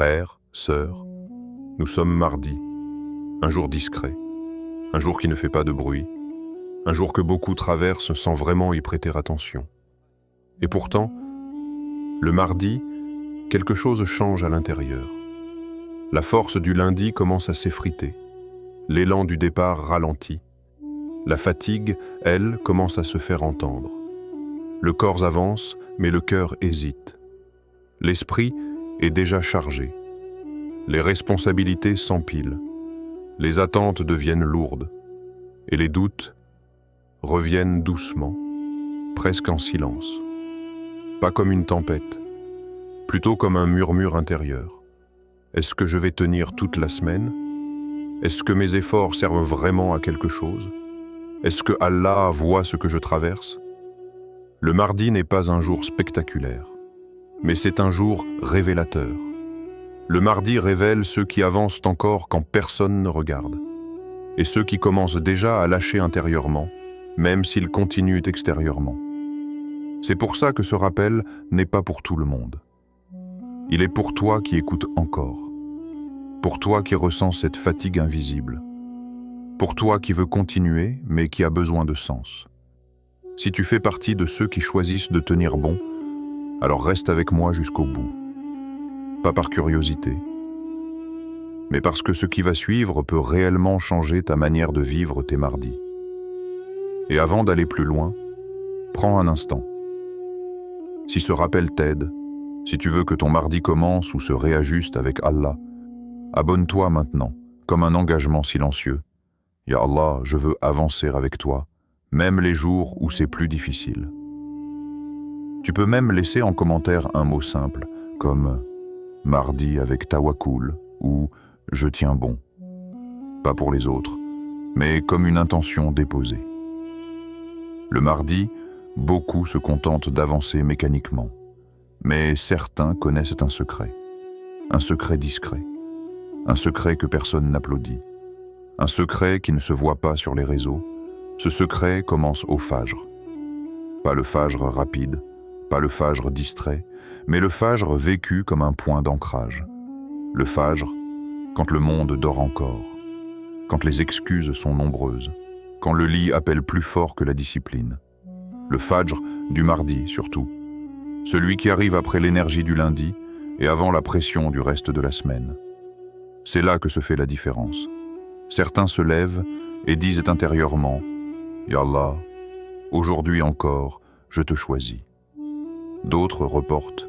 Frères, sœurs, nous sommes mardi, un jour discret, un jour qui ne fait pas de bruit, un jour que beaucoup traversent sans vraiment y prêter attention. Et pourtant, le mardi, quelque chose change à l'intérieur. La force du lundi commence à s'effriter, l'élan du départ ralentit, la fatigue, elle, commence à se faire entendre. Le corps avance, mais le cœur hésite. L'esprit est déjà chargé. Les responsabilités s'empilent. Les attentes deviennent lourdes. Et les doutes reviennent doucement, presque en silence. Pas comme une tempête, plutôt comme un murmure intérieur. Est-ce que je vais tenir toute la semaine? Est-ce que mes efforts servent vraiment à quelque chose? Est-ce que Allah voit ce que je traverse? Le mardi n'est pas un jour spectaculaire, mais c'est un jour révélateur. Le mardi révèle ceux qui avancent encore quand personne ne regarde, et ceux qui commencent déjà à lâcher intérieurement, même s'ils continuent extérieurement. C'est pour ça que ce rappel n'est pas pour tout le monde. Il est pour toi qui écoutes encore, pour toi qui ressens cette fatigue invisible, pour toi qui veux continuer mais qui a besoin de sens. Si tu fais partie de ceux qui choisissent de tenir bon, alors reste avec moi jusqu'au bout. Pas par curiosité, mais parce que ce qui va suivre peut réellement changer ta manière de vivre tes mardis. Et avant d'aller plus loin, prends un instant. Si ce rappel t'aide, si tu veux que ton mardi commence ou se réajuste avec Allah, abonne-toi maintenant, comme un engagement silencieux. Ya Allah, je veux avancer avec toi, même les jours où c'est plus difficile. Tu peux même laisser en commentaire un mot simple, comme « mardi avec tawakkul » ou « je tiens bon ». Pas pour les autres, mais comme une intention déposée. Le mardi, beaucoup se contentent d'avancer mécaniquement, mais certains connaissent un secret discret, un secret que personne n'applaudit, un secret qui ne se voit pas sur les réseaux. Ce secret commence au fajr. Pas le fajr rapide, pas le fajr distrait, mais le fajr vécu comme un point d'ancrage. Le fajr, quand le monde dort encore, quand les excuses sont nombreuses, quand le lit appelle plus fort que la discipline. Le fajr du mardi surtout, celui qui arrive après l'énergie du lundi et avant la pression du reste de la semaine. C'est là que se fait la différence. Certains se lèvent et disent intérieurement « Ya Allah, aujourd'hui encore, je te choisis ». D'autres reportent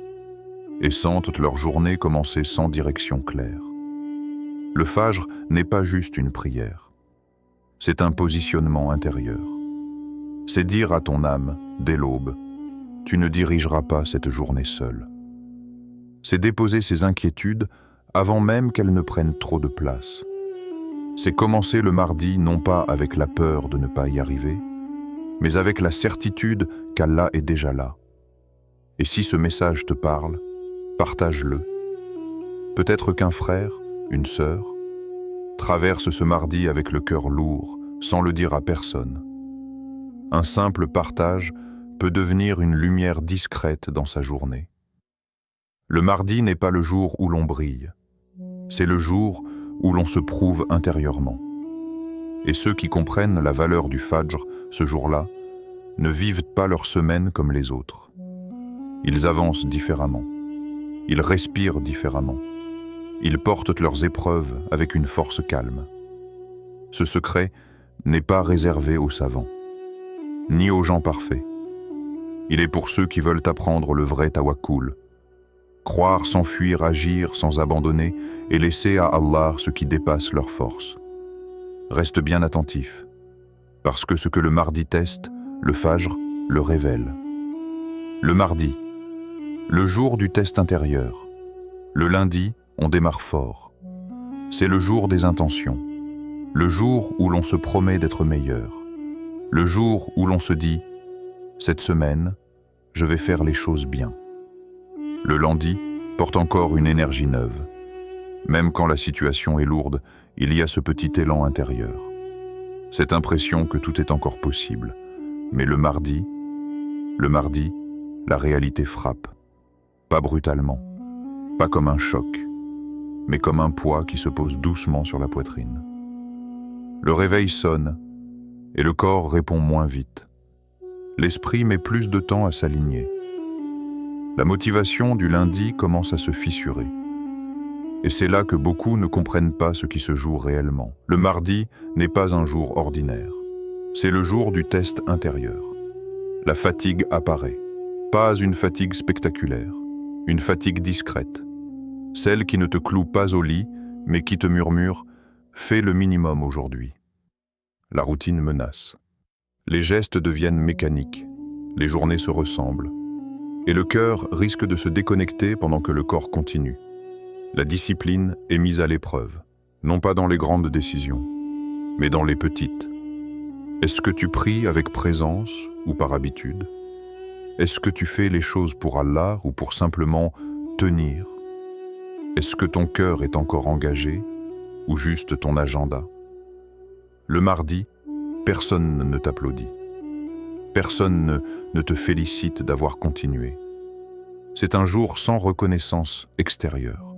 et sentent leur journée commencer sans direction claire. Le fajr n'est pas juste une prière. C'est un positionnement intérieur. C'est dire à ton âme, dès l'aube, tu ne dirigeras pas cette journée seule. C'est déposer ses inquiétudes avant même qu'elles ne prennent trop de place. C'est commencer le mardi non pas avec la peur de ne pas y arriver, mais avec la certitude qu'Allah est déjà là. Et si ce message te parle, partage-le. Peut-être qu'un frère, une sœur, traverse ce mardi avec le cœur lourd, sans le dire à personne. Un simple partage peut devenir une lumière discrète dans sa journée. Le mardi n'est pas le jour où l'on brille, c'est le jour où l'on se prouve intérieurement. Et ceux qui comprennent la valeur du fajr ce jour-là ne vivent pas leur semaine comme les autres. Ils avancent différemment, ils respirent différemment, ils portent leurs épreuves avec une force calme. Ce secret n'est pas réservé aux savants, ni aux gens parfaits. Il est pour ceux qui veulent apprendre le vrai tawakkul, croire sans fuir, agir sans abandonner et laisser à Allah ce qui dépasse leur force. Reste bien attentif, parce que ce que le mardi teste, le fajr le révèle. Le mardi, le jour du test intérieur. Le lundi, on démarre fort. C'est le jour des intentions, le jour où l'on se promet d'être meilleur, le jour où l'on se dit « cette semaine, je vais faire les choses bien ». Le lundi porte encore une énergie neuve. Même quand la situation est lourde, il y a ce petit élan intérieur. Cette impression que tout est encore possible. Mais le mardi, la réalité frappe. Pas brutalement, pas comme un choc, mais comme un poids qui se pose doucement sur la poitrine. Le réveil sonne, et le corps répond moins vite. L'esprit met plus de temps à s'aligner. La motivation du lundi commence à se fissurer. Et c'est là que beaucoup ne comprennent pas ce qui se joue réellement. Le mardi n'est pas un jour ordinaire. C'est le jour du test intérieur. La fatigue apparaît. Pas une fatigue spectaculaire, une fatigue discrète. Celle qui ne te cloue pas au lit, mais qui te murmure « Fais le minimum aujourd'hui ». La routine menace. Les gestes deviennent mécaniques, les journées se ressemblent, et le cœur risque de se déconnecter pendant que le corps continue. La discipline est mise à l'épreuve, non pas dans les grandes décisions, mais dans les petites. Est-ce que tu pries avec présence ou par habitude? Est-ce que tu fais les choses pour Allah ou pour simplement tenir? Est-ce que ton cœur est encore engagé ou juste ton agenda? Le mardi, personne ne t'applaudit. Personne ne te félicite d'avoir continué. C'est un jour sans reconnaissance extérieure.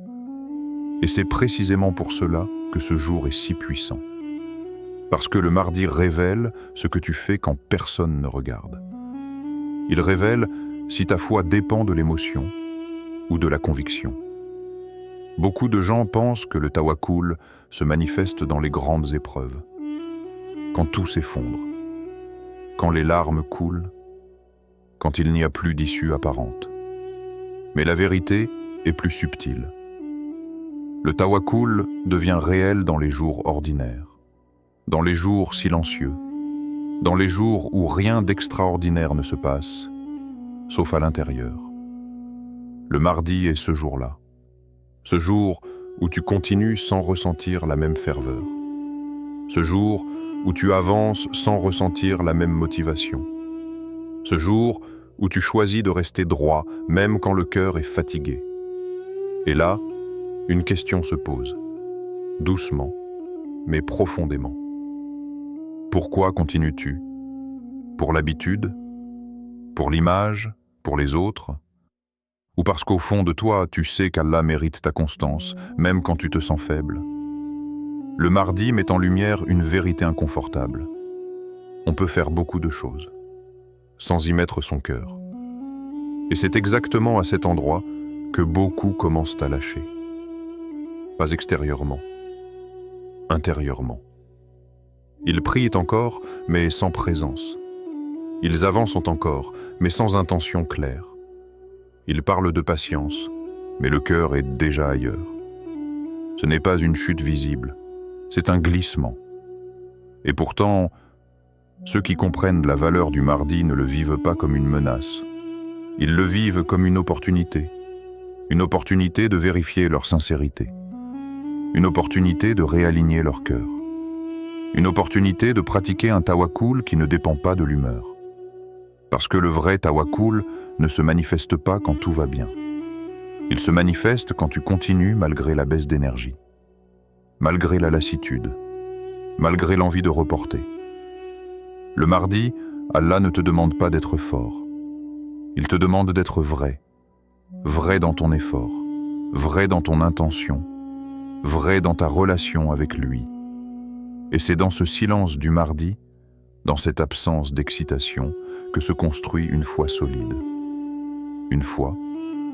Et c'est précisément pour cela que ce jour est si puissant. Parce que le mardi révèle ce que tu fais quand personne ne regarde. Il révèle si ta foi dépend de l'émotion ou de la conviction. Beaucoup de gens pensent que le tawakkul se manifeste dans les grandes épreuves. Quand tout s'effondre, quand les larmes coulent, quand il n'y a plus d'issue apparente. Mais la vérité est plus subtile. Le tawakkul devient réel dans les jours ordinaires, dans les jours silencieux, dans les jours où rien d'extraordinaire ne se passe, sauf à l'intérieur. Le mardi est ce jour-là, ce jour où tu continues sans ressentir la même ferveur, ce jour où tu avances sans ressentir la même motivation, ce jour où tu choisis de rester droit même quand le cœur est fatigué. Et là, une question se pose, doucement, mais profondément. Pourquoi continues-tu? Pour l'habitude? Pour l'image? Pour les autres? Ou parce qu'au fond de toi, tu sais qu'Allah mérite ta constance, même quand tu te sens faible? Le mardi met en lumière une vérité inconfortable. On peut faire beaucoup de choses, sans y mettre son cœur. Et c'est exactement à cet endroit que beaucoup commencent à lâcher. Pas extérieurement, intérieurement. Ils prient encore, mais sans présence. Ils avancent encore, mais sans intention claire. Ils parlent de patience, mais le cœur est déjà ailleurs. Ce n'est pas une chute visible, c'est un glissement. Et pourtant, ceux qui comprennent la valeur du mardi ne le vivent pas comme une menace. Ils le vivent comme une opportunité de vérifier leur sincérité, une opportunité de réaligner leur cœur, une opportunité de pratiquer un tawakkul qui ne dépend pas de l'humeur. Parce que le vrai tawakkul ne se manifeste pas quand tout va bien. Il se manifeste quand tu continues malgré la baisse d'énergie, malgré la lassitude, malgré l'envie de reporter. Le mardi, Allah ne te demande pas d'être fort. Il te demande d'être vrai. Vrai dans ton effort, vrai dans ton intention, vrai dans ta relation avec lui. Et c'est dans ce silence du mardi, dans cette absence d'excitation, que se construit une foi solide. Une foi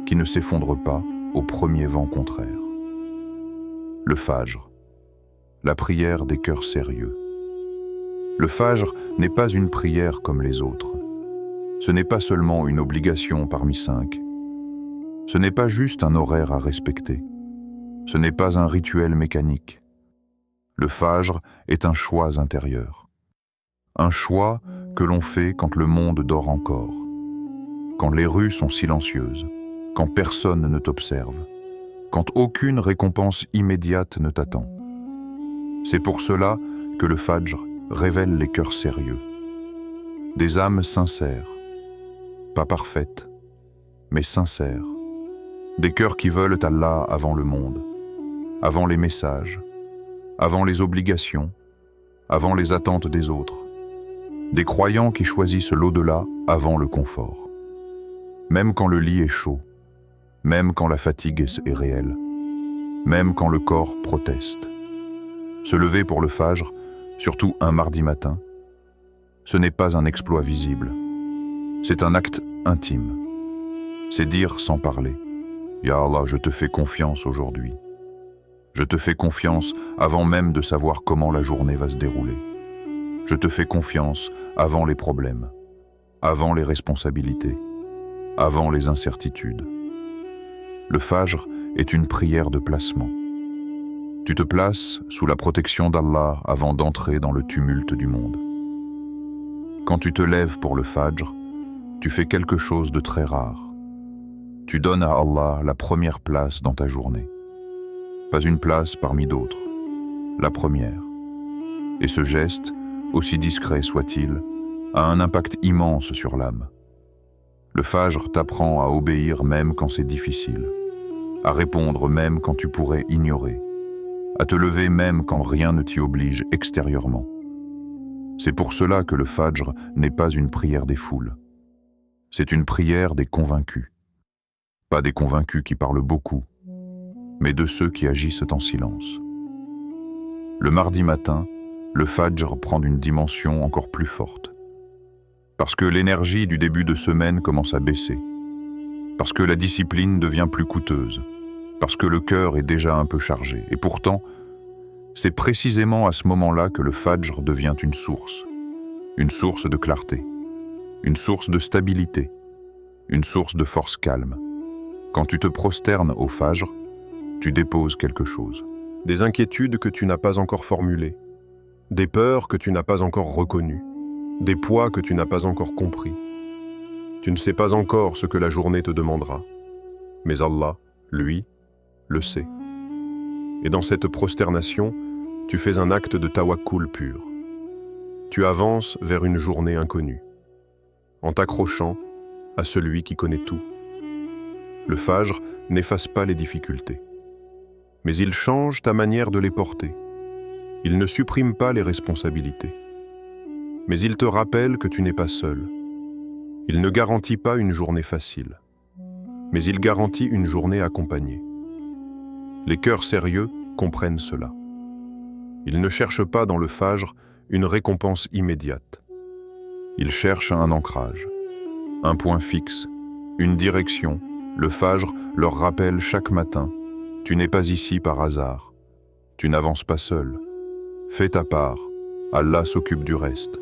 qui ne s'effondre pas au premier vent contraire. Le Fajr, la prière des cœurs sérieux. Le Fajr n'est pas une prière comme les autres. Ce n'est pas seulement une obligation parmi 5. Ce n'est pas juste un horaire à respecter. Ce n'est pas un rituel mécanique. Le Fajr est un choix intérieur. Un choix que l'on fait quand le monde dort encore, quand les rues sont silencieuses, quand personne ne t'observe, quand aucune récompense immédiate ne t'attend. C'est pour cela que le Fajr révèle les cœurs sérieux, des âmes sincères, pas parfaites, mais sincères, des cœurs qui veulent Allah avant le monde, avant les messages, avant les obligations, avant les attentes des autres, des croyants qui choisissent l'au-delà avant le confort, même quand le lit est chaud, même quand la fatigue est réelle, même quand le corps proteste. Se lever pour le Fajr, surtout un mardi matin, ce n'est pas un exploit visible. C'est un acte intime. C'est dire sans parler: Ya Allah, je te fais confiance aujourd'hui. Je te fais confiance avant même de savoir comment la journée va se dérouler. Je te fais confiance avant les problèmes, avant les responsabilités, avant les incertitudes. Le Fajr est une prière de placement. Tu te places sous la protection d'Allah avant d'entrer dans le tumulte du monde. Quand tu te lèves pour le Fajr, tu fais quelque chose de très rare. Tu donnes à Allah la première place dans ta journée. Pas une place parmi d'autres, la première. Et ce geste, aussi discret soit-il, a un impact immense sur l'âme. Le Fajr t'apprend à obéir même quand c'est difficile, à répondre même quand tu pourrais ignorer, à te lever même quand rien ne t'y oblige extérieurement. C'est pour cela que le Fajr n'est pas une prière des foules. C'est une prière des convaincus. Pas des convaincus qui parlent beaucoup, mais de ceux qui agissent en silence. Le mardi matin, le Fajr prend une dimension encore plus forte. Parce que l'énergie du début de semaine commence à baisser. Parce que la discipline devient plus coûteuse. Parce que le cœur est déjà un peu chargé. Et pourtant, c'est précisément à ce moment-là que le Fajr devient une source de clarté, une source de stabilité, une source de force calme. Quand tu te prosternes au Fajr, tu déposes quelque chose. Des inquiétudes que tu n'as pas encore formulées, des peurs que tu n'as pas encore reconnues, des poids que tu n'as pas encore compris. Tu ne sais pas encore ce que la journée te demandera, mais Allah, lui, le sait. Et dans cette prosternation, tu fais un acte de tawakkul pur. Tu avances vers une journée inconnue, en t'accrochant à celui qui connaît tout. Le Fajr n'efface pas les difficultés, mais il change ta manière de les porter. Il ne supprime pas les responsabilités, mais il te rappelle que tu n'es pas seul. Il ne garantit pas une journée facile, mais il garantit une journée accompagnée. Les cœurs sérieux comprennent cela. Ils ne cherchent pas dans le Fajr une récompense immédiate. Ils cherchent un ancrage, un point fixe, une direction. Le Fajr leur rappelle chaque matin: tu n'es pas ici par hasard, tu n'avances pas seul. Fais ta part, Allah s'occupe du reste.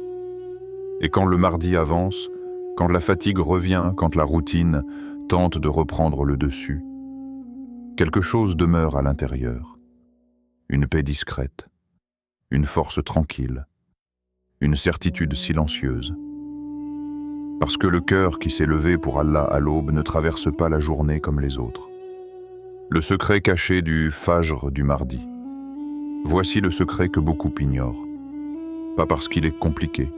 Et quand le mardi avance, quand la fatigue revient, quand la routine tente de reprendre le dessus, quelque chose demeure à l'intérieur. Une paix discrète, une force tranquille, une certitude silencieuse. Parce que le cœur qui s'est levé pour Allah à l'aube ne traverse pas la journée comme les autres. Le secret caché du Fajr du mardi. Voici le secret que beaucoup ignorent. Pas parce qu'il est compliqué,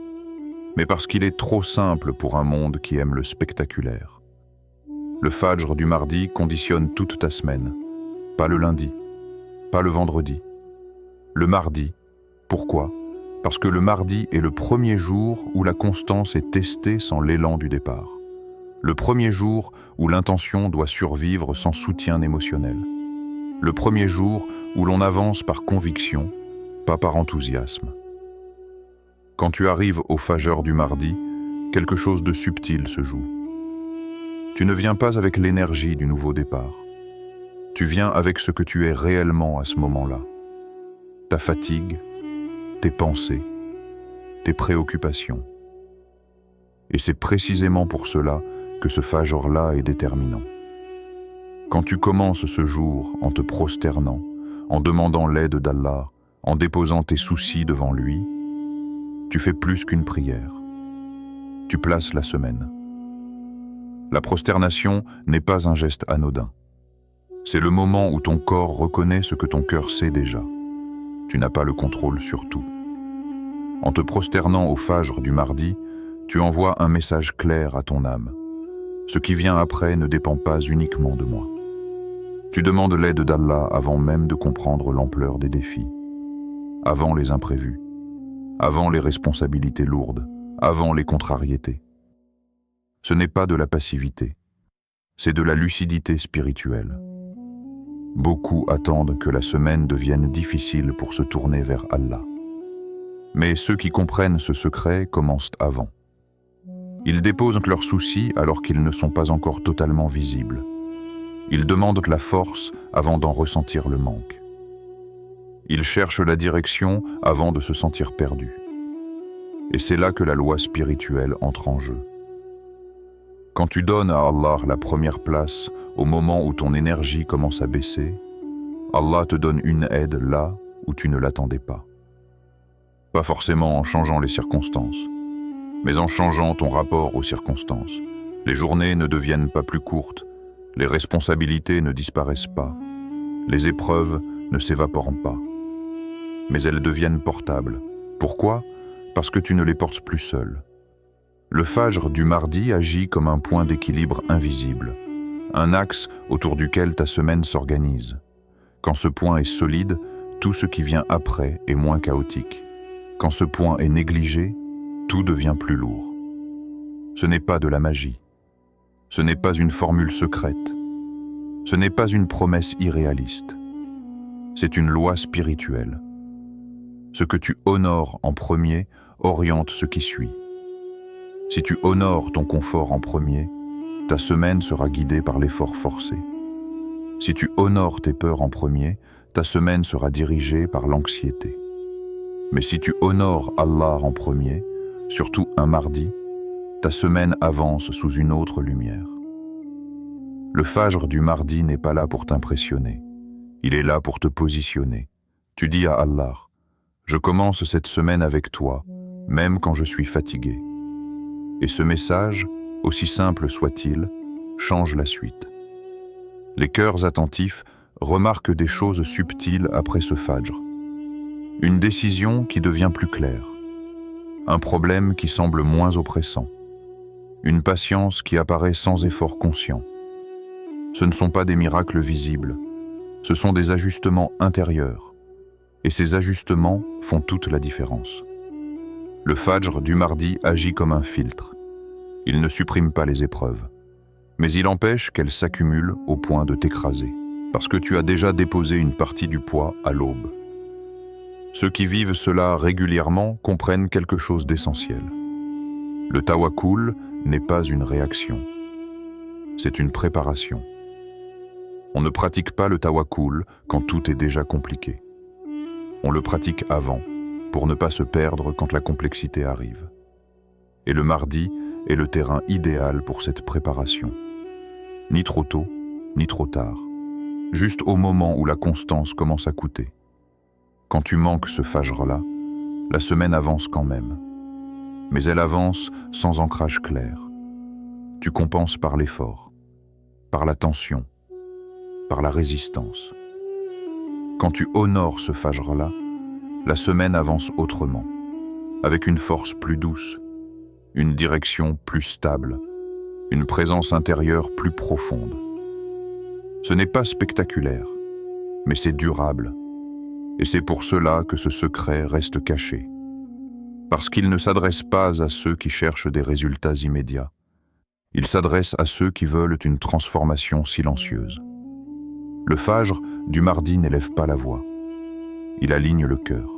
mais parce qu'il est trop simple pour un monde qui aime le spectaculaire. Le Fajr du mardi conditionne toute ta semaine. Pas le lundi, pas le vendredi. Le mardi. Pourquoi ? Parce que le mardi est le premier jour où la constance est testée sans l'élan du départ. Le premier jour où l'intention doit survivre sans soutien émotionnel. Le premier jour où l'on avance par conviction, pas par enthousiasme. Quand tu arrives au Fajr du mardi, quelque chose de subtil se joue. Tu ne viens pas avec l'énergie du nouveau départ. Tu viens avec ce que tu es réellement à ce moment-là. Ta fatigue, tes pensées, tes préoccupations. Et c'est précisément pour cela que ce Fajr-là est déterminant. Quand tu commences ce jour en te prosternant, en demandant l'aide d'Allah, en déposant tes soucis devant lui, tu fais plus qu'une prière. Tu places la semaine. La prosternation n'est pas un geste anodin. C'est le moment où ton corps reconnaît ce que ton cœur sait déjà. Tu n'as pas le contrôle sur tout. En te prosternant au Fajr du mardi, tu envoies un message clair à ton âme. Ce qui vient après ne dépend pas uniquement de moi. Tu demandes l'aide d'Allah avant même de comprendre l'ampleur des défis, avant les imprévus, avant les responsabilités lourdes, avant les contrariétés. Ce n'est pas de la passivité, c'est de la lucidité spirituelle. Beaucoup attendent que la semaine devienne difficile pour se tourner vers Allah. Mais ceux qui comprennent ce secret commencent avant. Ils déposent leurs soucis alors qu'ils ne sont pas encore totalement visibles. Ils demandent la force avant d'en ressentir le manque. Ils cherchent la direction avant de se sentir perdus. Et c'est là que la loi spirituelle entre en jeu. Quand tu donnes à Allah la première place au moment où ton énergie commence à baisser, Allah te donne une aide là où tu ne l'attendais pas. Pas forcément en changeant les circonstances, mais en changeant ton rapport aux circonstances. Les journées ne deviennent pas plus courtes, les responsabilités ne disparaissent pas, les épreuves ne s'évaporent pas, mais elles deviennent portables. Pourquoi ? Parce que tu ne les portes plus seul. Le fajr du mardi agit comme un point d'équilibre invisible, un axe autour duquel ta semaine s'organise. Quand ce point est solide, tout ce qui vient après est moins chaotique. Quand ce point est négligé, tout devient plus lourd. Ce n'est pas de la magie. Ce n'est pas une formule secrète. Ce n'est pas une promesse irréaliste. C'est une loi spirituelle. Ce que tu honores en premier oriente ce qui suit. Si tu honores ton confort en premier, ta semaine sera guidée par l'effort forcé. Si tu honores tes peurs en premier, ta semaine sera dirigée par l'anxiété. Mais si tu honores Allah en premier, surtout un mardi, ta semaine avance sous une autre lumière. Le fajr du mardi n'est pas là pour t'impressionner. Il est là pour te positionner. Tu dis à Allah, « Je commence cette semaine avec toi, même quand je suis fatigué. » Et ce message, aussi simple soit-il, change la suite. Les cœurs attentifs remarquent des choses subtiles après ce fajr. Une décision qui devient plus claire. Un problème qui semble moins oppressant. Une patience qui apparaît sans effort conscient. Ce ne sont pas des miracles visibles, ce sont des ajustements intérieurs. Et ces ajustements font toute la différence. Le fajr du mardi agit comme un filtre. Il ne supprime pas les épreuves, mais il empêche qu'elles s'accumulent au point de t'écraser, parce que tu as déjà déposé une partie du poids à l'aube. Ceux qui vivent cela régulièrement comprennent quelque chose d'essentiel. Le tawakkul n'est pas une réaction, c'est une préparation. On ne pratique pas le tawakkul quand tout est déjà compliqué. On le pratique avant, pour ne pas se perdre quand la complexité arrive. Et le mardi est le terrain idéal pour cette préparation. Ni trop tôt, ni trop tard. Juste au moment où la constance commence à coûter. Quand tu manques ce fajr-là, la semaine avance quand même. Mais elle avance sans ancrage clair. Tu compenses par l'effort, par la tension, par la résistance. Quand tu honores ce fajr-là, la semaine avance autrement, avec une force plus douce, une direction plus stable, une présence intérieure plus profonde. Ce n'est pas spectaculaire, mais c'est durable. Et c'est pour cela que ce secret reste caché. Parce qu'il ne s'adresse pas à ceux qui cherchent des résultats immédiats. Il s'adresse à ceux qui veulent une transformation silencieuse. Le fajr du mardi n'élève pas la voix. Il aligne le cœur.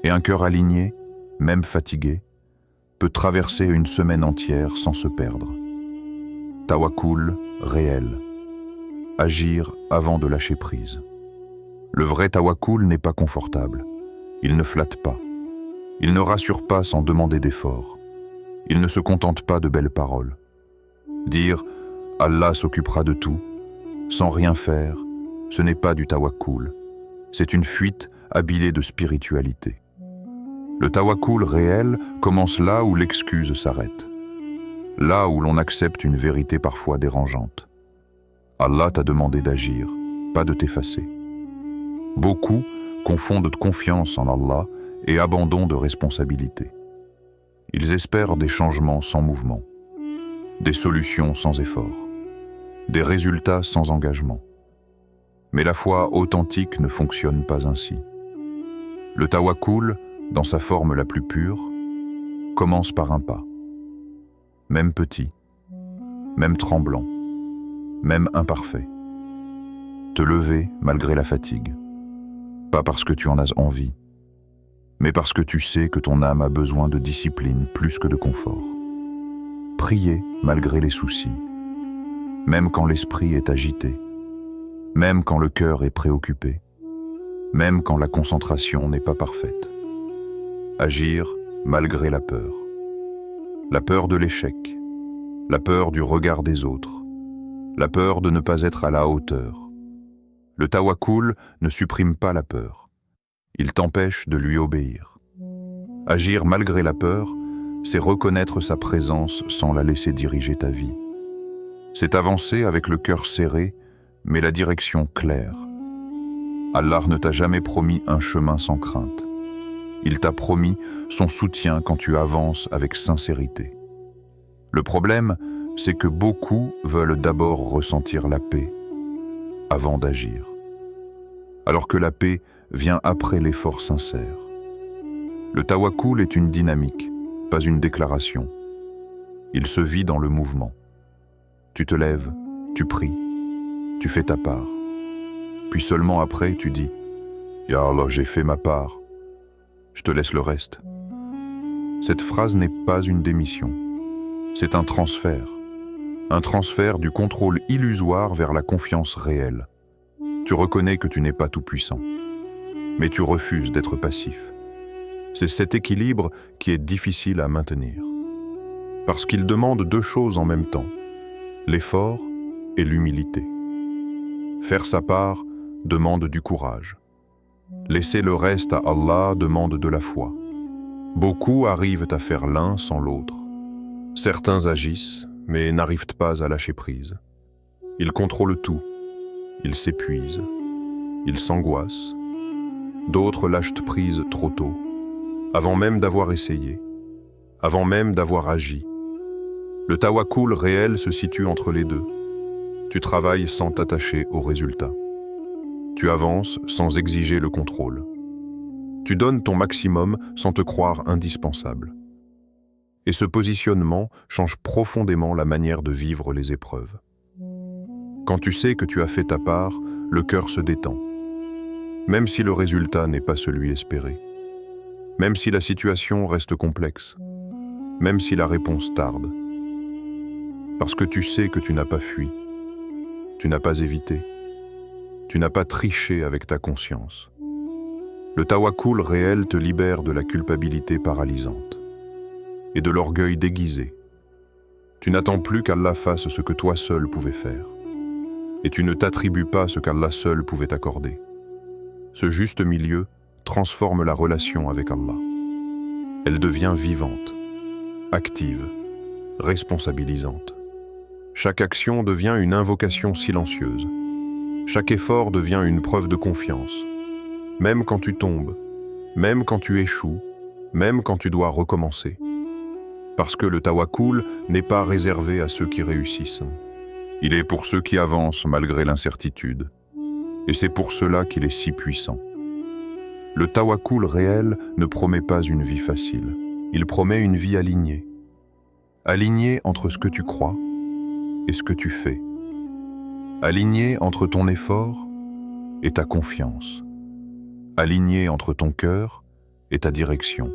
Et un cœur aligné, même fatigué, peut traverser une semaine entière sans se perdre. Tawakkul réel. Agir avant de lâcher prise. Le vrai tawakkul n'est pas confortable. Il ne flatte pas. Il ne rassure pas sans demander d'efforts. Il ne se contente pas de belles paroles. Dire « Allah s'occupera de tout », sans rien faire, ce n'est pas du tawakkul. C'est une fuite habillée de spiritualité. Le tawakkul réel commence là où l'excuse s'arrête. Là où l'on accepte une vérité parfois dérangeante. Allah t'a demandé d'agir, pas de t'effacer. Beaucoup confondent confiance en Allah et abandon de responsabilité. Ils espèrent des changements sans mouvement, des solutions sans effort, des résultats sans engagement. Mais la foi authentique ne fonctionne pas ainsi. Le tawakkul, dans sa forme la plus pure, commence par un pas. Même petit, même tremblant, même imparfait. Te lever malgré la fatigue. Pas parce que tu en as envie, mais parce que tu sais que ton âme a besoin de discipline plus que de confort. Prier malgré les soucis, même quand l'esprit est agité, même quand le cœur est préoccupé, même quand la concentration n'est pas parfaite. Agir malgré la peur de l'échec, la peur du regard des autres, la peur de ne pas être à la hauteur. Le tawakkul ne supprime pas la peur, il t'empêche de lui obéir. Agir malgré la peur, c'est reconnaître sa présence sans la laisser diriger ta vie. C'est avancer avec le cœur serré, mais la direction claire. Allah ne t'a jamais promis un chemin sans crainte. Il t'a promis son soutien quand tu avances avec sincérité. Le problème, c'est que beaucoup veulent d'abord ressentir la paix avant d'agir, alors que la paix vient après l'effort sincère. Le tawakkul est une dynamique, pas une déclaration. Il se vit dans le mouvement. Tu te lèves, tu pries, tu fais ta part. Puis seulement après, tu dis « Ya Allah, j'ai fait ma part, je te laisse le reste ». Cette phrase n'est pas une démission, c'est un transfert du contrôle illusoire vers la confiance réelle. Tu reconnais que tu n'es pas tout-puissant, mais tu refuses d'être passif. C'est cet équilibre qui est difficile à maintenir, parce qu'il demande deux choses en même temps, l'effort et l'humilité. Faire sa part demande du courage. Laisser le reste à Allah demande de la foi. Beaucoup arrivent à faire l'un sans l'autre. Certains agissent, mais n'arrivent pas à lâcher prise. Ils contrôlent tout. Ils s'épuisent. Ils s'angoissent. D'autres lâchent prise trop tôt, avant même d'avoir essayé, avant même d'avoir agi. Le tawakkul réel se situe entre les deux. Tu travailles sans t'attacher au résultat. Tu avances sans exiger le contrôle. Tu donnes ton maximum sans te croire indispensable. Et ce positionnement change profondément la manière de vivre les épreuves. Quand tu sais que tu as fait ta part, le cœur se détend. Même si le résultat n'est pas celui espéré. Même si la situation reste complexe. Même si la réponse tarde. Parce que tu sais que tu n'as pas fui. Tu n'as pas évité. Tu n'as pas triché avec ta conscience. Le tawakkul réel te libère de la culpabilité paralysante et de l'orgueil déguisé. Tu n'attends plus qu'Allah fasse ce que toi seul pouvais faire. Et tu ne t'attribues pas ce qu'Allah seul pouvait accorder. Ce juste milieu transforme la relation avec Allah. Elle devient vivante, active, responsabilisante. Chaque action devient une invocation silencieuse. Chaque effort devient une preuve de confiance. Même quand tu tombes, même quand tu échoues, même quand tu dois recommencer. Parce que le tawakkul n'est pas réservé à ceux qui réussissent. Il est pour ceux qui avancent malgré l'incertitude. Et c'est pour cela qu'il est si puissant. Le tawakkul réel ne promet pas une vie facile. Il promet une vie alignée. Alignée entre ce que tu crois et ce que tu fais. Alignée entre ton effort et ta confiance. Alignée entre ton cœur et ta direction.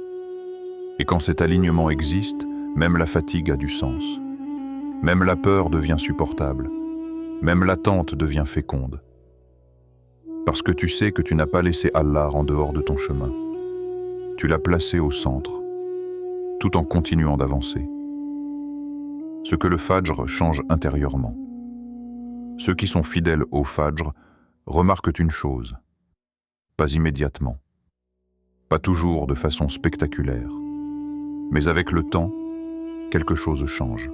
Et quand cet alignement existe, même la fatigue a du sens. Même la peur devient supportable. Même l'attente devient féconde. Parce que tu sais que tu n'as pas laissé Allah en dehors de ton chemin. Tu l'as placé au centre, tout en continuant d'avancer. Ce que le Fajr change intérieurement. Ceux qui sont fidèles au Fajr remarquent une chose, pas immédiatement, pas toujours de façon spectaculaire, mais avec le temps, quelque chose change.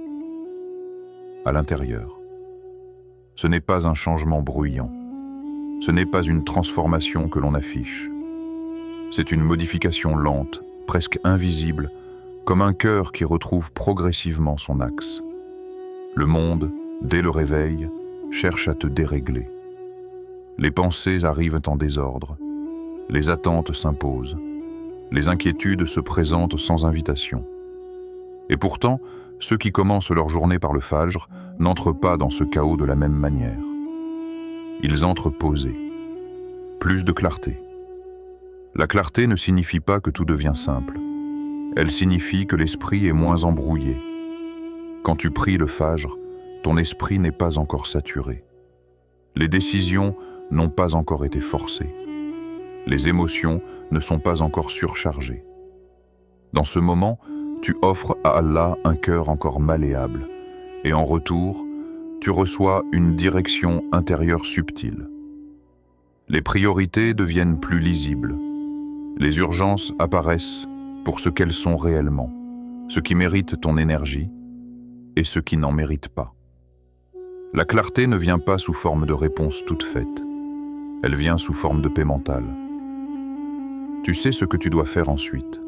À l'intérieur. Ce n'est pas un changement bruyant. Ce n'est pas une transformation que l'on affiche. C'est une modification lente, presque invisible, comme un cœur qui retrouve progressivement son axe. Le monde, dès le réveil, cherche à te dérégler. Les pensées arrivent en désordre. Les attentes s'imposent. Les inquiétudes se présentent sans invitation. Et pourtant, ceux qui commencent leur journée par le Fajr n'entrent pas dans ce chaos de la même manière. Ils entrent posés. Plus de clarté. La clarté ne signifie pas que tout devient simple. Elle signifie que l'esprit est moins embrouillé. Quand tu pries le Fajr, ton esprit n'est pas encore saturé. Les décisions n'ont pas encore été forcées. Les émotions ne sont pas encore surchargées. Dans ce moment, tu offres à Allah un cœur encore malléable, et en retour, tu reçois une direction intérieure subtile. Les priorités deviennent plus lisibles. Les urgences apparaissent pour ce qu'elles sont réellement, ce qui mérite ton énergie et ce qui n'en mérite pas. La clarté ne vient pas sous forme de réponse toute faite. Elle vient sous forme de paix mentale. Tu sais ce que tu dois faire ensuite,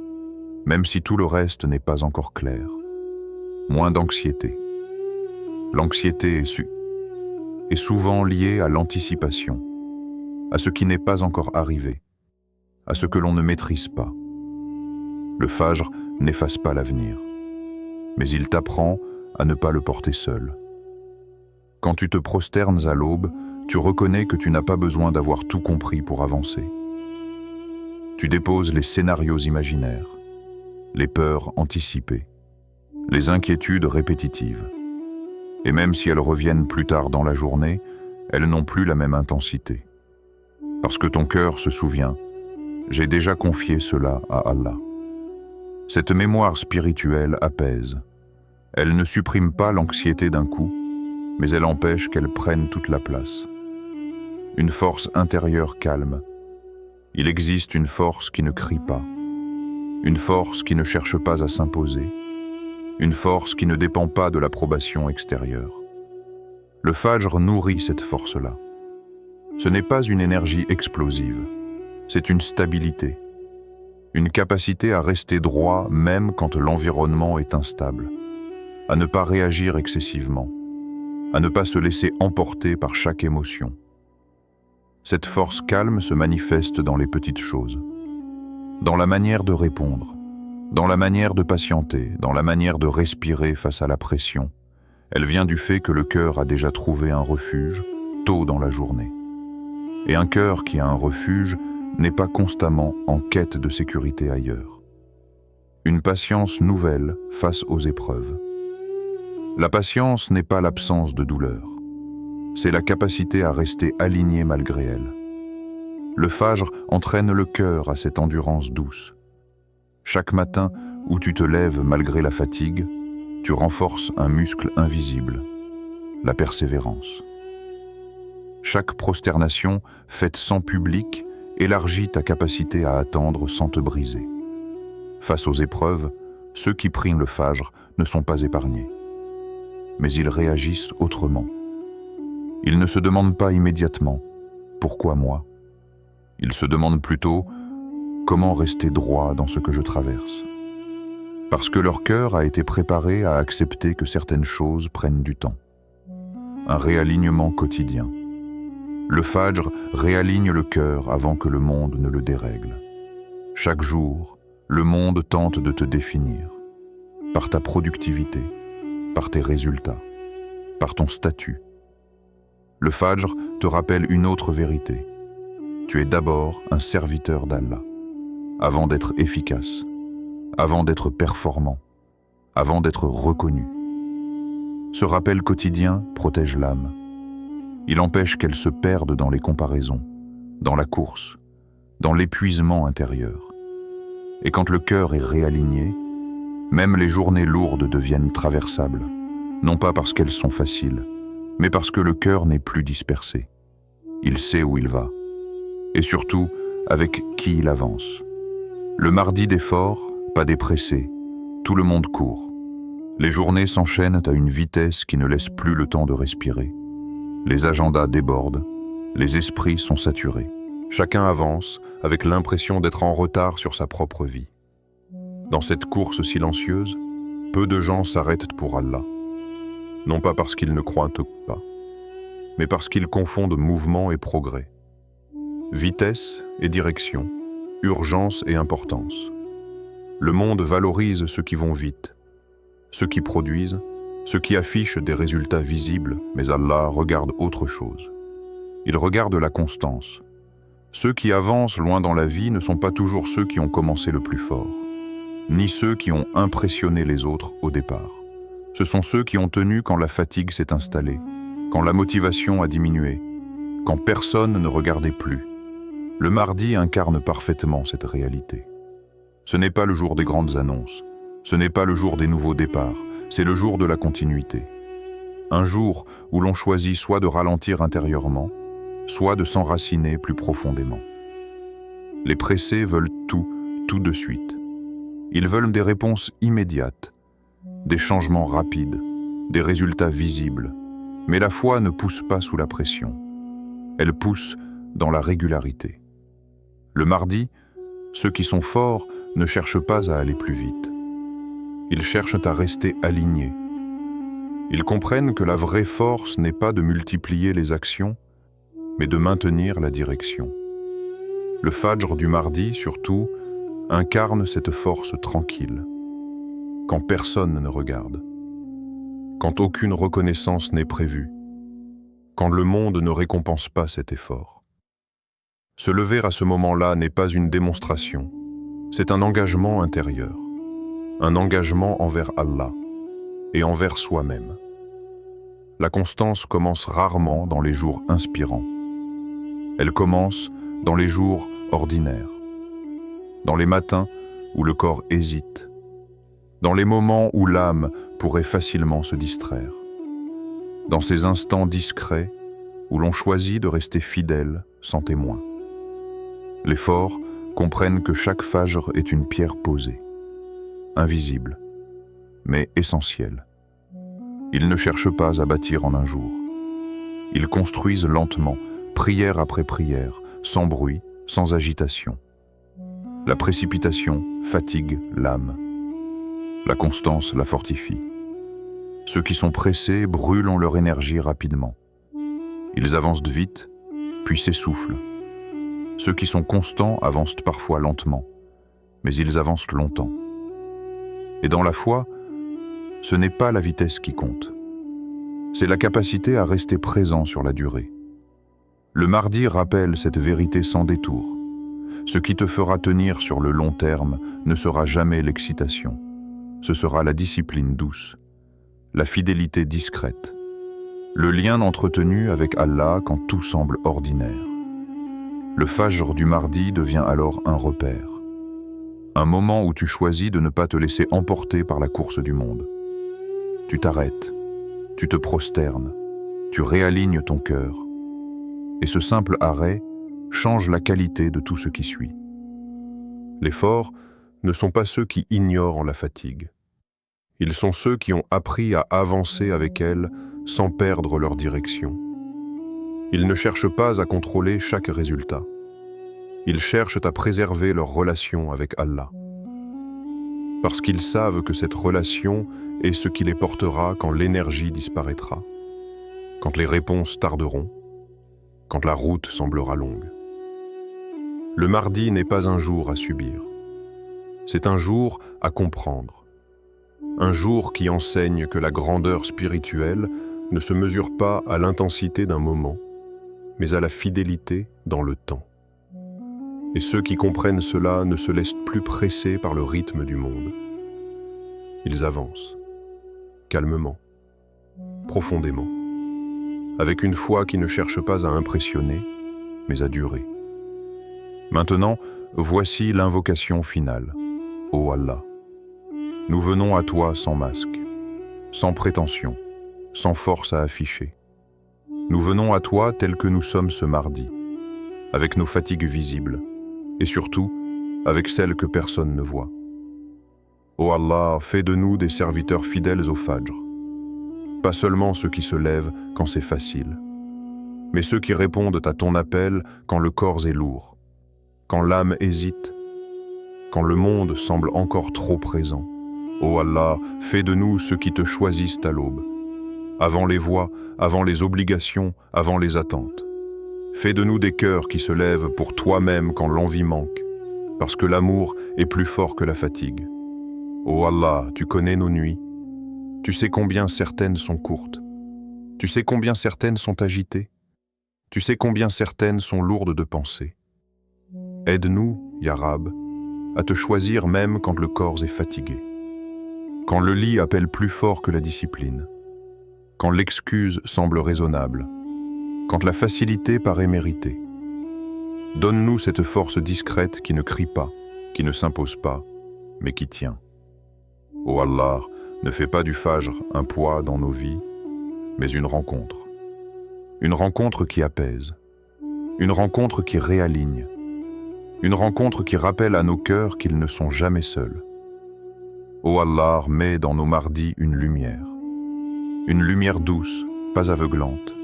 même si tout le reste n'est pas encore clair. Moins d'anxiété. L'anxiété est souvent liée à l'anticipation, à ce qui n'est pas encore arrivé, à ce que l'on ne maîtrise pas. Le Fajr n'efface pas l'avenir, mais il t'apprend à ne pas le porter seul. Quand tu te prosternes à l'aube, tu reconnais que tu n'as pas besoin d'avoir tout compris pour avancer. Tu déposes les scénarios imaginaires, les peurs anticipées, les inquiétudes répétitives. Et même si elles reviennent plus tard dans la journée, elles n'ont plus la même intensité. Parce que ton cœur se souvient, j'ai déjà confié cela à Allah. Cette mémoire spirituelle apaise. Elle ne supprime pas l'anxiété d'un coup, mais elle empêche qu'elle prenne toute la place. Une force intérieure calme. Il existe une force qui ne crie pas, une force qui ne cherche pas à s'imposer, une force qui ne dépend pas de l'approbation extérieure. Le Fajr nourrit cette force-là. Ce n'est pas une énergie explosive, c'est une stabilité, une capacité à rester droit même quand l'environnement est instable, à ne pas réagir excessivement, à ne pas se laisser emporter par chaque émotion. Cette force calme se manifeste dans les petites choses, dans la manière de répondre, dans la manière de patienter, dans la manière de respirer face à la pression. Elle vient du fait que le cœur a déjà trouvé un refuge tôt dans la journée. Et un cœur qui a un refuge n'est pas constamment en quête de sécurité ailleurs. Une patience nouvelle face aux épreuves. La patience n'est pas l'absence de douleur. C'est la capacité à rester aligné malgré elle. Le Fajr entraîne le cœur à cette endurance douce. Chaque matin où tu te lèves malgré la fatigue, tu renforces un muscle invisible, la persévérance. Chaque prosternation faite sans public élargit ta capacité à attendre sans te briser. Face aux épreuves, ceux qui prient le Fajr ne sont pas épargnés. Mais ils réagissent autrement. Ils ne se demandent pas immédiatement « Pourquoi moi ?» Ils se demandent plutôt « Comment rester droit dans ce que je traverse ?» Parce que leur cœur a été préparé à accepter que certaines choses prennent du temps. Un réalignement quotidien. Le Fajr réaligne le cœur avant que le monde ne le dérègle. Chaque jour, le monde tente de te définir. Par ta productivité, par tes résultats, par ton statut. Le Fajr te rappelle une autre vérité. Tu es d'abord un serviteur d'Allah, avant d'être efficace, avant d'être performant, avant d'être reconnu. Ce rappel quotidien protège l'âme. Il empêche qu'elle se perde dans les comparaisons, dans la course, dans l'épuisement intérieur. Et quand le cœur est réaligné, même les journées lourdes deviennent traversables, non pas parce qu'elles sont faciles, mais parce que le cœur n'est plus dispersé. Il sait où il va, et surtout avec qui il avance. Le mardi d'effort, pas dépressé, tout le monde court. Les journées s'enchaînent à une vitesse qui ne laisse plus le temps de respirer. Les agendas débordent, les esprits sont saturés. Chacun avance avec l'impression d'être en retard sur sa propre vie. Dans cette course silencieuse, peu de gens s'arrêtent pour Allah. Non pas parce qu'ils ne croient pas, mais parce qu'ils confondent mouvement et progrès. Vitesse et direction, urgence et importance. Le monde valorise ceux qui vont vite, ceux qui produisent, ceux qui affichent des résultats visibles, mais Allah regarde autre chose. Il regarde la constance. Ceux qui avancent loin dans la vie ne sont pas toujours ceux qui ont commencé le plus fort, ni ceux qui ont impressionné les autres au départ. Ce sont ceux qui ont tenu quand la fatigue s'est installée, quand la motivation a diminué, quand personne ne regardait plus. Le mardi incarne parfaitement cette réalité. Ce n'est pas le jour des grandes annonces, ce n'est pas le jour des nouveaux départs, c'est le jour de la continuité. Un jour où l'on choisit soit de ralentir intérieurement, soit de s'enraciner plus profondément. Les pressés veulent tout de suite. Ils veulent des réponses immédiates, des changements rapides, des résultats visibles. Mais la foi ne pousse pas sous la pression. Elle pousse dans la régularité. Le mardi, ceux qui sont forts ne cherchent pas à aller plus vite. Ils cherchent à rester alignés. Ils comprennent que la vraie force n'est pas de multiplier les actions, mais de maintenir la direction. Le Fajr du mardi, surtout, incarne cette force tranquille, quand personne ne regarde, quand aucune reconnaissance n'est prévue, quand le monde ne récompense pas cet effort. Se lever à ce moment-là n'est pas une démonstration, c'est un engagement intérieur, un engagement envers Allah et envers soi-même. La constance commence rarement dans les jours inspirants. Elle commence dans les jours ordinaires, dans les matins où le corps hésite, dans les moments où l'âme pourrait facilement se distraire, dans ces instants discrets où l'on choisit de rester fidèle sans témoin. Les forts comprennent que chaque fajr est une pierre posée, invisible, mais essentielle. Ils ne cherchent pas à bâtir en un jour. Ils construisent lentement, prière après prière, sans bruit, sans agitation. La précipitation fatigue l'âme. La constance la fortifie. Ceux qui sont pressés brûlent en leur énergie rapidement. Ils avancent vite, puis s'essoufflent. Ceux qui sont constants avancent parfois lentement, mais ils avancent longtemps. Et dans la foi, ce n'est pas la vitesse qui compte. C'est la capacité à rester présent sur la durée. Le mardi rappelle cette vérité sans détour. Ce qui te fera tenir sur le long terme ne sera jamais l'excitation. Ce sera la discipline douce, la fidélité discrète, le lien entretenu avec Allah quand tout semble ordinaire. Le Fajr du mardi devient alors un repère, un moment où tu choisis de ne pas te laisser emporter par la course du monde. Tu t'arrêtes, tu te prosternes, tu réalignes ton cœur. Et ce simple arrêt change la qualité de tout ce qui suit. Les forts ne sont pas ceux qui ignorent la fatigue. Ils sont ceux qui ont appris à avancer avec elle sans perdre leur direction. Ils ne cherchent pas à contrôler chaque résultat. Ils cherchent à préserver leur relation avec Allah. Parce qu'ils savent que cette relation est ce qui les portera quand l'énergie disparaîtra, quand les réponses tarderont, quand la route semblera longue. Le mardi n'est pas un jour à subir. C'est un jour à comprendre. Un jour qui enseigne que la grandeur spirituelle ne se mesure pas à l'intensité d'un moment, mais à la fidélité dans le temps. Et ceux qui comprennent cela ne se laissent plus presser par le rythme du monde. Ils avancent, calmement, profondément, avec une foi qui ne cherche pas à impressionner, mais à durer. Maintenant, voici l'invocation finale. Ô Allah, nous venons à toi sans masque, sans prétention, sans force à afficher. Nous venons à toi tels que nous sommes ce mardi, avec nos fatigues visibles, et surtout, avec celles que personne ne voit. Ô Allah, fais de nous des serviteurs fidèles au Fajr. Pas seulement ceux qui se lèvent quand c'est facile, mais ceux qui répondent à ton appel quand le corps est lourd, quand l'âme hésite, quand le monde semble encore trop présent. Ô Allah, fais de nous ceux qui te choisissent à l'aube, avant les voix, avant les obligations, avant les attentes. Fais de nous des cœurs qui se lèvent pour toi-même quand l'envie manque, parce que l'amour est plus fort que la fatigue. Ô Allah, tu connais nos nuits. Tu sais combien certaines sont courtes. Tu sais combien certaines sont agitées. Tu sais combien certaines sont lourdes de pensée. Aide-nous, Ya Rab, à te choisir même quand le corps est fatigué. Quand le lit appelle plus fort que la discipline. Quand l'excuse semble raisonnable. Quand la facilité paraît méritée. Donne-nous cette force discrète qui ne crie pas, qui ne s'impose pas, mais qui tient. Ô Allah, ne fais pas du fajr un poids dans nos vies, mais une rencontre. Une rencontre qui apaise. Une rencontre qui réaligne. Une rencontre qui rappelle à nos cœurs qu'ils ne sont jamais seuls. Ô Allah, mets dans nos mardis une lumière. Une lumière douce, pas aveuglante.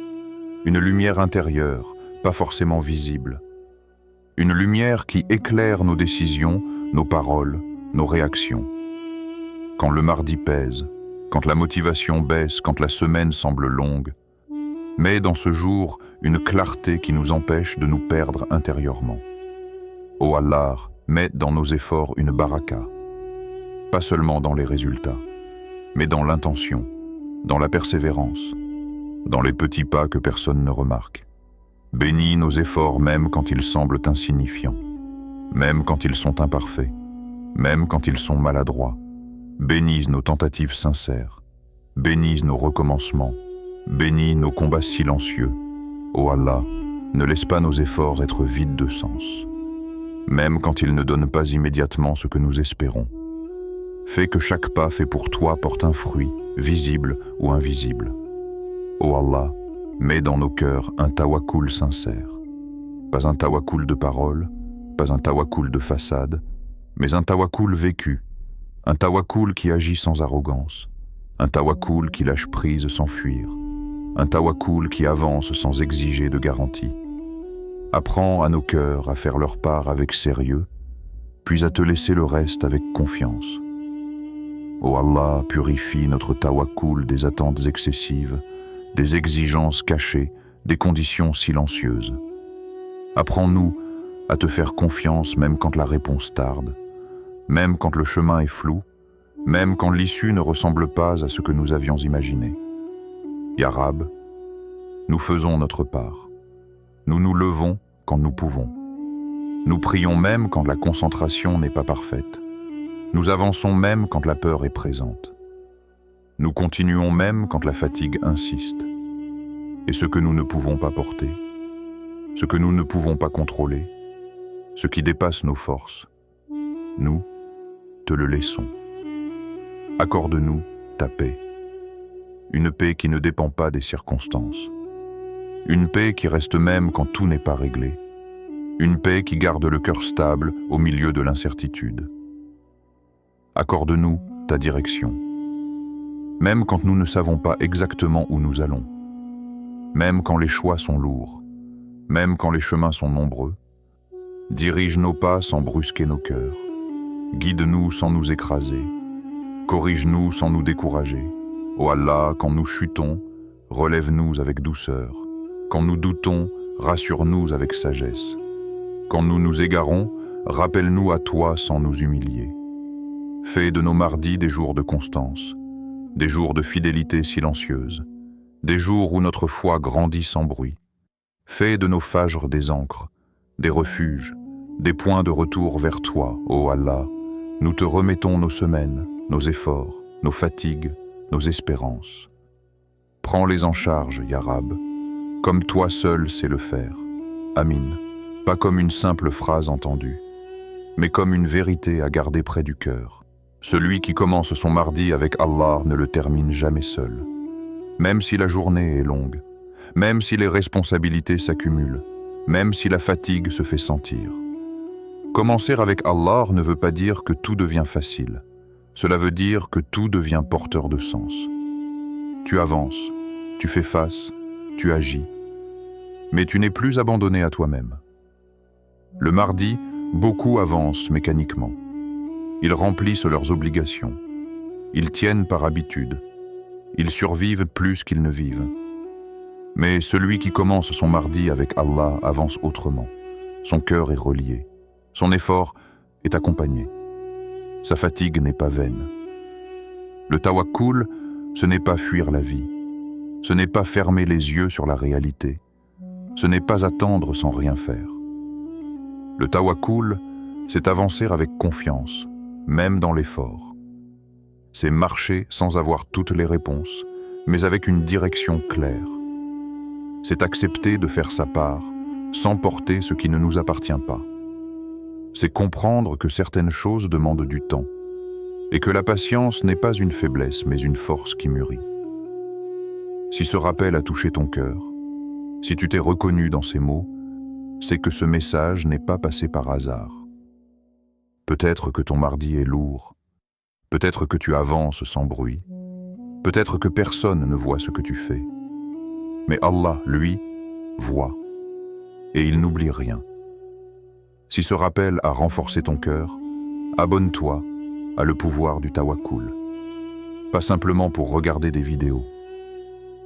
Une lumière intérieure, pas forcément visible. Une lumière qui éclaire nos décisions, nos paroles, nos réactions. Quand le mardi pèse, quand la motivation baisse, quand la semaine semble longue, mets dans ce jour une clarté qui nous empêche de nous perdre intérieurement. Ô Allah, mets dans nos efforts une baraka, pas seulement dans les résultats, mais dans l'intention, dans la persévérance, dans les petits pas que personne ne remarque. Bénis nos efforts même quand ils semblent insignifiants, même quand ils sont imparfaits, même quand ils sont maladroits. Bénis nos tentatives sincères, bénis nos recommencements, bénis nos combats silencieux. Ô Allah, ne laisse pas nos efforts être vides de sens, même quand ils ne donnent pas immédiatement ce que nous espérons. Fais que chaque pas fait pour toi porte un fruit, visible ou invisible. Ô Allah, mets dans nos cœurs un tawakkul sincère. Pas un tawakkul de parole, pas un tawakkul de façade, mais un tawakkul vécu, un tawakkul qui agit sans arrogance, un tawakkul qui lâche prise sans fuir, un tawakkul qui avance sans exiger de garantie. Apprends à nos cœurs à faire leur part avec sérieux, puis à te laisser le reste avec confiance. Ô Allah, purifie notre tawakkul des attentes excessives, des exigences cachées, des conditions silencieuses. Apprends-nous à te faire confiance même quand la réponse tarde, même quand le chemin est flou, même quand l'issue ne ressemble pas à ce que nous avions imaginé. Ya Rab, nous faisons notre part. Nous nous levons quand nous pouvons. Nous prions même quand la concentration n'est pas parfaite. Nous avançons même quand la peur est présente. Nous continuons même quand la fatigue insiste. Et ce que nous ne pouvons pas porter, ce que nous ne pouvons pas contrôler, ce qui dépasse nos forces, nous te le laissons. Accorde-nous ta paix. Une paix qui ne dépend pas des circonstances. Une paix qui reste même quand tout n'est pas réglé. Une paix qui garde le cœur stable au milieu de l'incertitude. Accorde-nous ta direction. Même quand nous ne savons pas exactement où nous allons. Même quand les choix sont lourds. Même quand les chemins sont nombreux. Dirige nos pas sans brusquer nos cœurs. Guide-nous sans nous écraser. Corrige-nous sans nous décourager. Ô Allah, quand nous chutons, relève-nous avec douceur. Quand nous doutons, rassure-nous avec sagesse. Quand nous nous égarons, rappelle-nous à toi sans nous humilier. Fais de nos mardis des jours de constance, des jours de fidélité silencieuse, des jours où notre foi grandit sans bruit. Fais de nos fajrs des ancres, des refuges, des points de retour vers toi, ô Allah. Nous te remettons nos semaines, nos efforts, nos fatigues, nos espérances. Prends-les en charge, Ya Rab, comme toi seul sais le faire. Amin, pas comme une simple phrase entendue, mais comme une vérité à garder près du cœur. Celui qui commence son mardi avec Allah ne le termine jamais seul. Même si la journée est longue, même si les responsabilités s'accumulent, même si la fatigue se fait sentir. Commencer avec Allah ne veut pas dire que tout devient facile. Cela veut dire que tout devient porteur de sens. Tu avances, tu fais face, tu agis, mais tu n'es plus abandonné à toi-même. Le mardi, beaucoup avancent mécaniquement. Ils remplissent leurs obligations. Ils tiennent par habitude. Ils survivent plus qu'ils ne vivent. Mais celui qui commence son mardi avec Allah avance autrement. Son cœur est relié. Son effort est accompagné. Sa fatigue n'est pas vaine. Le tawakkul, ce n'est pas fuir la vie. Ce n'est pas fermer les yeux sur la réalité. ce n'est pas attendre sans rien faire. Le tawakkul, c'est avancer avec confiance, même dans l'effort. C'est marcher sans avoir toutes les réponses, mais avec une direction claire. C'est accepter de faire sa part, sans porter ce qui ne nous appartient pas. C'est comprendre que certaines choses demandent du temps, et que la patience n'est pas une faiblesse, mais une force qui mûrit. Si ce rappel a touché ton cœur, si tu t'es reconnu dans ces mots, c'est que ce message n'est pas passé par hasard. Peut-être que ton mardi est lourd, peut-être que tu avances sans bruit, peut-être que personne ne voit ce que tu fais. Mais Allah, lui, voit, et il n'oublie rien. Si ce rappel a renforcé ton cœur, abonne-toi à le pouvoir du tawakkul. Pas simplement pour regarder des vidéos,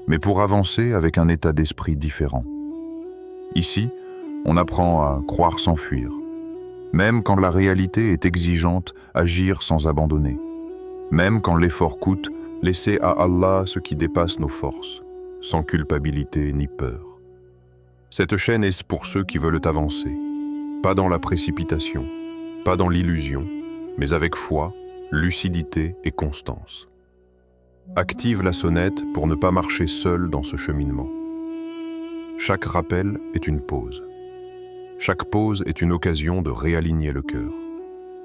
mais pour avancer avec un état d'esprit différent. Ici, on apprend à croire sans fuir. Même quand la réalité est exigeante, agir sans abandonner. Même quand l'effort coûte, laisser à Allah ce qui dépasse nos forces, sans culpabilité ni peur. Cette chaîne est pour ceux qui veulent avancer, pas dans la précipitation, pas dans l'illusion, mais avec foi, lucidité et constance. Active la sonnette pour ne pas marcher seul dans ce cheminement. Chaque rappel est une pause. Chaque pause est une occasion de réaligner le cœur.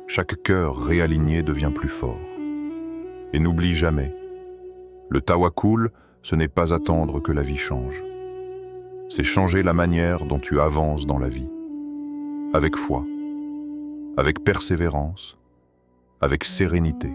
Chaque cœur réaligné devient plus fort. Et n'oublie jamais, le tawakkul, ce n'est pas attendre que la vie change. C'est changer la manière dont tu avances dans la vie. Avec foi, avec persévérance, avec sérénité.